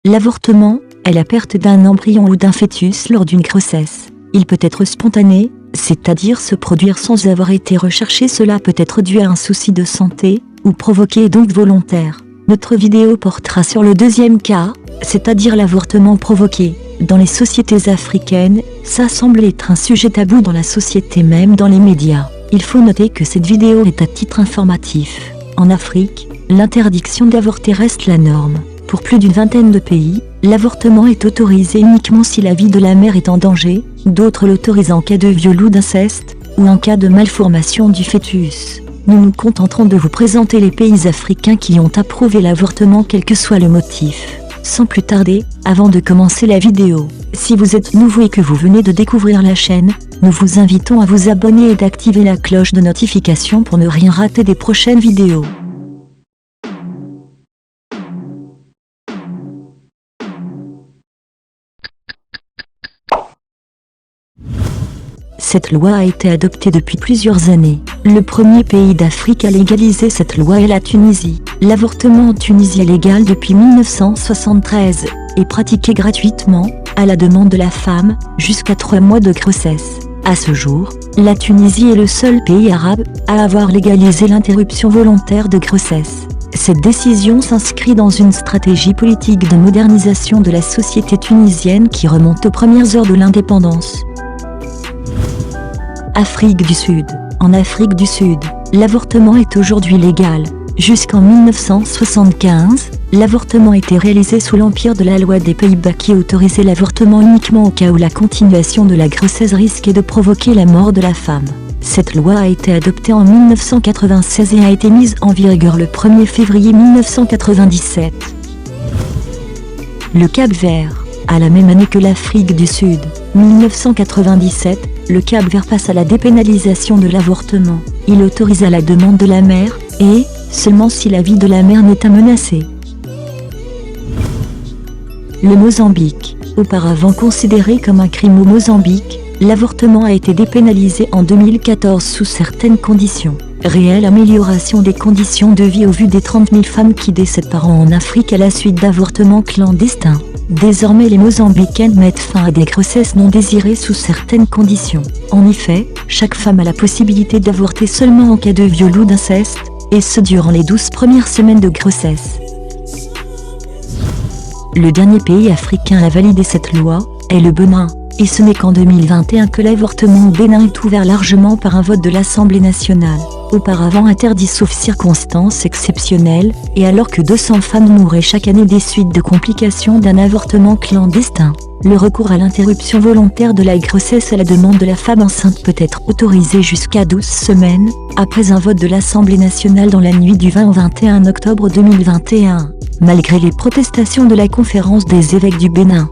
L'avortement est la perte d'un embryon ou d'un fœtus lors d'une grossesse. Il peut être spontané, c'est-à-dire se produire sans avoir été recherché. Cela peut être dû à un souci de santé, ou provoqué et donc volontaire. Notre vidéo portera sur le deuxième cas, c'est-à-dire l'avortement provoqué. Dans les sociétés africaines, ça semble être un sujet tabou dans la société, même dans les médias. Il faut noter que cette vidéo est à titre informatif. En Afrique, l'interdiction d'avorter reste la norme. Pour plus d'une vingtaine de pays, l'avortement est autorisé uniquement si la vie de la mère est en danger, d'autres l'autorisent en cas de viol ou d'inceste, ou en cas de malformation du fœtus. Nous nous contenterons de vous présenter les pays africains qui ont approuvé l'avortement quel que soit le motif. Sans plus tarder, avant de commencer la vidéo, si vous êtes nouveau et que vous venez de découvrir la chaîne, nous vous invitons à vous abonner et d'activer la cloche de notification pour ne rien rater des prochaines vidéos. Cette loi a été adoptée depuis plusieurs années. Le premier pays d'Afrique à légaliser cette loi est la Tunisie. L'avortement en Tunisie est légal depuis 1973 et pratiqué gratuitement, à la demande de la femme, jusqu'à 3 mois de grossesse. À ce jour, la Tunisie est le seul pays arabe à avoir légalisé l'interruption volontaire de grossesse. Cette décision s'inscrit dans une stratégie politique de modernisation de la société tunisienne qui remonte aux premières heures de l'indépendance. Afrique du Sud. En Afrique du Sud, l'avortement est aujourd'hui légal. Jusqu'en 1975, l'avortement était réalisé sous l'empire de la loi des Pays-Bas qui autorisait l'avortement uniquement au cas où la continuation de la grossesse risquait de provoquer la mort de la femme. Cette loi a été adoptée en 1996 et a été mise en vigueur le 1er février 1997. Le Cap-Vert. À la même année que l'Afrique du Sud, 1997, le Cap-Vert passe à la dépénalisation de l'avortement. Il autorise à la demande de la mère, et seulement si la vie de la mère n'est pas menacée. Le Mozambique. Auparavant considéré comme un crime au Mozambique, l'avortement a été dépénalisé en 2014 sous certaines conditions. Réelle amélioration des conditions de vie au vu des 30 000 femmes qui décèdent par an en Afrique à la suite d'avortements clandestins. Désormais les Mozambicaines mettent fin à des grossesses non désirées sous certaines conditions. En effet, chaque femme a la possibilité d'avorter seulement en cas de viol ou d'inceste, et ce durant les 12 premières semaines de grossesse. Le dernier pays africain à valider cette loi est le Bénin, et ce n'est qu'en 2021 que l'avortement au Bénin est ouvert largement par un vote de l'Assemblée nationale. Auparavant interdit sauf circonstances exceptionnelles, et alors que 200 femmes mouraient chaque année des suites de complications d'un avortement clandestin. Le recours à l'interruption volontaire de la grossesse à la demande de la femme enceinte peut être autorisé jusqu'à 12 semaines, après un vote de l'Assemblée nationale dans la nuit du 20 au 21 octobre 2021, malgré les protestations de la conférence des évêques du Bénin.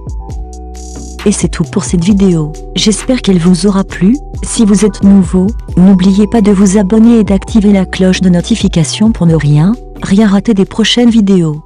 Et c'est tout pour cette vidéo. J'espère qu'elle vous aura plu. Si vous êtes nouveau, n'oubliez pas de vous abonner et d'activer la cloche de notification pour ne rien rater des prochaines vidéos.